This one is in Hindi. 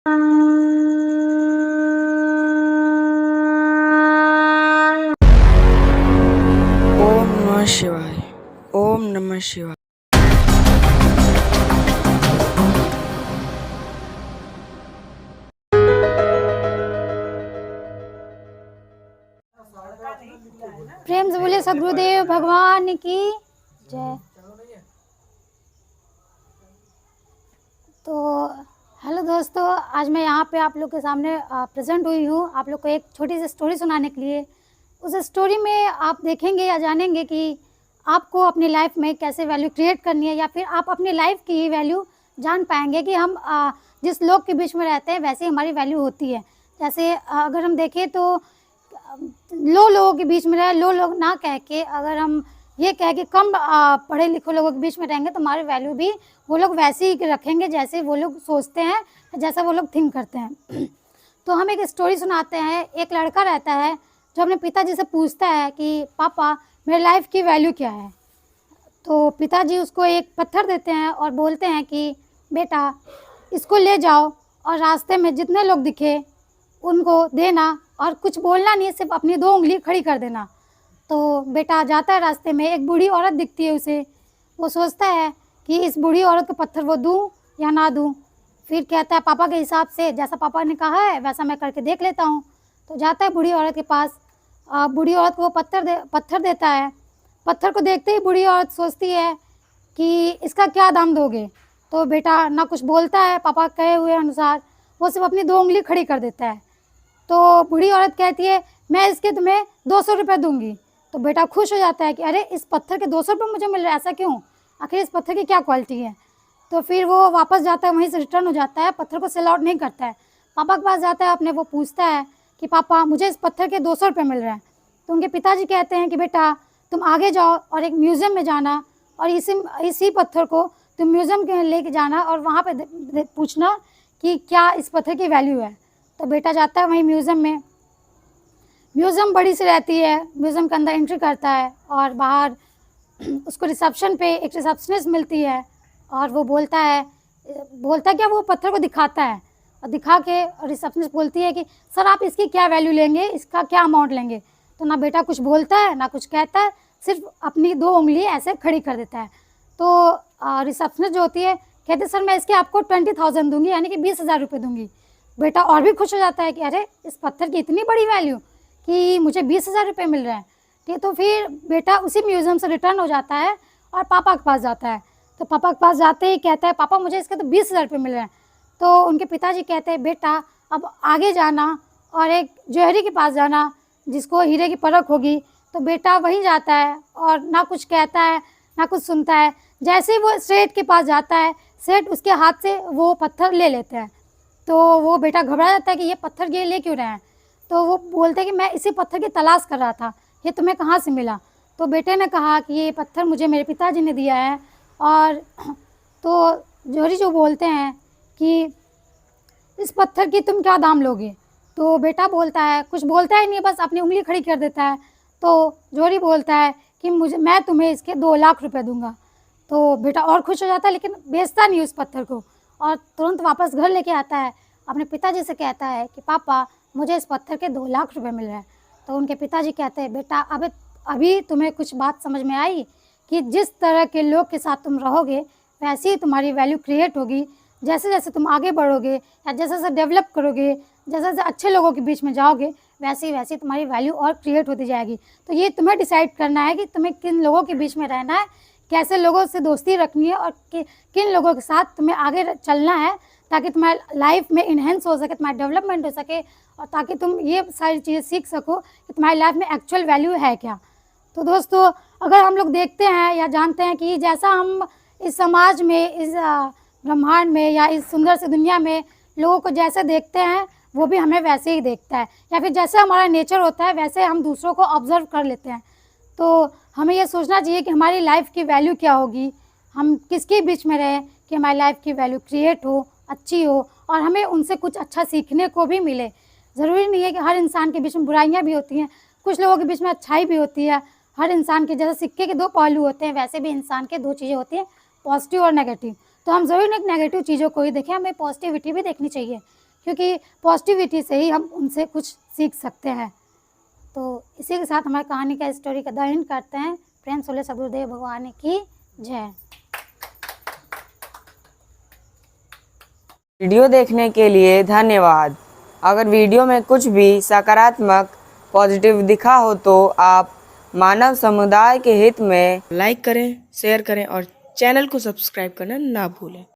ओम नमः शिवाय। ओम नमः शिवाय। प्रेम से बोलिए सद्गुरुदेव भगवान की जय। तो हेलो दोस्तों, आज मैं यहाँ पे आप लोग के सामने प्रेजेंट हुई हूँ आप लोग को एक छोटी सी स्टोरी सुनाने के लिए। उस स्टोरी में आप देखेंगे या जानेंगे कि आपको अपनी लाइफ में कैसे वैल्यू क्रिएट करनी है, या फिर आप अपनी लाइफ की वैल्यू जान पाएंगे कि हम जिस लोग के बीच में रहते हैं वैसे हमारी वैल्यू होती है। जैसे अगर हम देखें तो लो लोगों के बीच में रहे, लो लोग ना कह के अगर हम ये कह के कम पढ़े लिखे लोगों के बीच में रहेंगे तो हमारी वैल्यू भी वो लोग वैसे ही रखेंगे जैसे वो लोग सोचते हैं, जैसा वो लोग थिंक करते हैं। तो हम एक स्टोरी सुनाते हैं। एक लड़का रहता है जो अपने पिताजी से पूछता है कि पापा मेरे लाइफ की वैल्यू क्या है। तो पिताजी उसको एक पत्थर देते हैं और बोलते हैं कि बेटा इसको ले जाओ और रास्ते में जितने लोग दिखे उनको देना और कुछ बोलना नहीं, सिर्फ अपनी 2 उंगली खड़ी कर देना। तो बेटा जाता है, रास्ते में एक बूढ़ी औरत दिखती है उसे। वो सोचता है कि इस बूढ़ी औरत को पत्थर वो दूं या ना दूं। फिर कहता है पापा के हिसाब से जैसा पापा ने कहा है वैसा मैं करके देख लेता हूँ। तो जाता है बूढ़ी औरत के पास। बूढ़ी औरत को वो पत्थर देता है। पत्थर को देखते ही बूढ़ी औरत सोचती है कि इसका क्या दाम दोगे। तो बेटा ना कुछ बोलता है, पापा कहे हुए अनुसार वो सिर्फ अपनी 2 उंगली खड़ी कर देता है। तो बूढ़ी औरत कहती है मैं इसके तुम्हें 200 रुपये दूंगी। तो बेटा खुश हो जाता है कि अरे इस पत्थर के 200 रुपये मुझे मिल रहे हैं, ऐसा क्यों, आखिर इस पत्थर की क्या क्वालिटी है। तो फिर वो वापस जाता है, वहीं से रिटर्न हो जाता है, पत्थर को सेल आउट नहीं करता है। पापा के पास जाता है अपने, वो पूछता है कि पापा मुझे इस पत्थर के 200 रुपये मिल रहे हैं। तो उनके पिताजी कहते हैं कि बेटा तुम आगे जाओ और एक म्यूज़ियम में जाना और इसी पत्थर को तुम म्यूज़ियम के लेके जाना और वहाँ पे पूछना कि क्या इस पत्थर की वैल्यू है। तो बेटा जाता है वहीं म्यूज़ियम में। म्यूज़ियम बड़ी सी रहती है। म्यूज़ियम के अंदर एंट्री करता है और बाहर उसको रिसेप्शन पे एक रिसेप्शनिस्ट मिलती है और वो बोलता क्या, वो पत्थर को दिखाता है और दिखा के रिसेप्शनिस्ट बोलती है कि सर आप इसकी क्या वैल्यू लेंगे, इसका क्या अमाउंट लेंगे। तो ना बेटा कुछ बोलता है ना कुछ कहता है, सिर्फ अपनी 2 उंगली ऐसे खड़ी कर देता है। तो रिसेप्शनिस्ट जो होती है कहते सर मैं इसके आपको 20,000 दूंगी, यानी कि 20,000 रुपये दूंगी। बेटा और भी खुश हो जाता है कि अरे इस पत्थर की इतनी बड़ी वैल्यू कि मुझे 20,000 रुपये मिल रहे हैं। ठीक है, तो फिर बेटा उसी म्यूज़ियम से रिटर्न हो जाता है और पापा के पास जाता है। तो पापा के पास जाते ही कहता है पापा मुझे इसके तो 20,000 रुपये मिल रहे हैं। तो उनके पिताजी कहते हैं बेटा अब आगे जाना और एक ज्वेलरी के पास जाना जिसको हीरे की परख होगी। तो बेटा वहीं जाता है और ना कुछ कहता है ना कुछ सुनता है। जैसे ही वो सेठ के पास जाता है, सेठ उसके हाथ से वो पत्थर ले लेते हैं। तो वो बेटा घबरा जाता है कि ये पत्थर ये ले क्यों रहे हैं। तो वो बोलते हैं कि मैं इसी पत्थर की तलाश कर रहा था, ये तुम्हें कहाँ से मिला। तो बेटे ने कहा कि ये पत्थर मुझे मेरे पिताजी ने दिया है। और तो जौहरी जो बोलते हैं कि इस पत्थर की तुम क्या दाम लोगे। तो बेटा बोलता है, कुछ बोलता ही नहीं, बस अपनी उंगली खड़ी कर देता है। तो जौहरी बोलता है कि मैं तुम्हें इसके 2 लाख रुपए दूंगा। तो बेटा और खुश हो जाता है लेकिन बेचता नहीं उस पत्थर को और तुरंत वापस घर लेके आता है। अपने पिताजी से कहता है कि पापा मुझे इस पत्थर के 2 लाख रुपए मिल रहे हैं। तो उनके पिताजी कहते हैं बेटा अभी तुम्हें कुछ बात समझ में आई कि जिस तरह के लोग के साथ तुम रहोगे वैसे ही तुम्हारी वैल्यू क्रिएट होगी। जैसे जैसे तुम आगे बढ़ोगे या जैसे जैसे डेवलप करोगे, जैसे जैसे अच्छे लोगों के बीच में जाओगे वैसे ही तुम्हारी वैल्यू और क्रिएट होती जाएगी। तो ये तुम्हें डिसाइड करना है कि तुम्हें किन लोगों के बीच में रहना है, कैसे लोगों से दोस्ती रखनी है और किन लोगों के साथ तुम्हें आगे चलना है ताकि तुम्हारी लाइफ में इन्हेंस हो सके, तुम्हारा डेवलपमेंट हो सके और ताकि तुम ये सारी चीज़ें सीख सको कि तुम्हारी लाइफ में एक्चुअल वैल्यू है क्या। तो दोस्तों अगर हम लोग देखते हैं या जानते हैं कि जैसा हम इस समाज में, इस ब्रह्मांड में या इस सुंदर सी दुनिया में लोगों को जैसे देखते हैं वो भी हमें वैसे ही देखता है, या फिर जैसे हमारा नेचर होता है वैसे हम दूसरों को ऑब्जर्व कर लेते हैं। तो हमें ये सोचना चाहिए कि हमारी लाइफ की वैल्यू क्या होगी, हम किसके बीच में रहें कि हमारी लाइफ की वैल्यू क्रिएट हो, अच्छी हो और हमें उनसे कुछ अच्छा सीखने को भी मिले। ज़रूरी नहीं है कि हर इंसान के बीच में बुराइयां भी होती हैं, कुछ लोगों के बीच में अच्छाई भी होती है। हर इंसान के जैसे सिक्के के 2 पहलू होते हैं वैसे भी इंसान के 2 चीज़ें होती हैं, पॉजिटिव और नेगेटिव। तो हम ज़रूर नेगेटिव चीज़ों को ही देखें, हमें पॉजिटिविटी भी देखनी चाहिए क्योंकि पॉजिटिविटी से ही हम उनसे कुछ सीख सकते हैं। तो इसी के साथ हमारी कहानी का स्टोरी का द एंड करते हैं। प्रेम सोले सदगुरुदेव भगवान की जय। वीडियो देखने के लिए धन्यवाद। अगर वीडियो में कुछ भी सकारात्मक पॉजिटिव दिखा हो तो आप मानव समुदाय के हित में लाइक करें, शेयर करें और चैनल को सब्सक्राइब करना ना भूलें।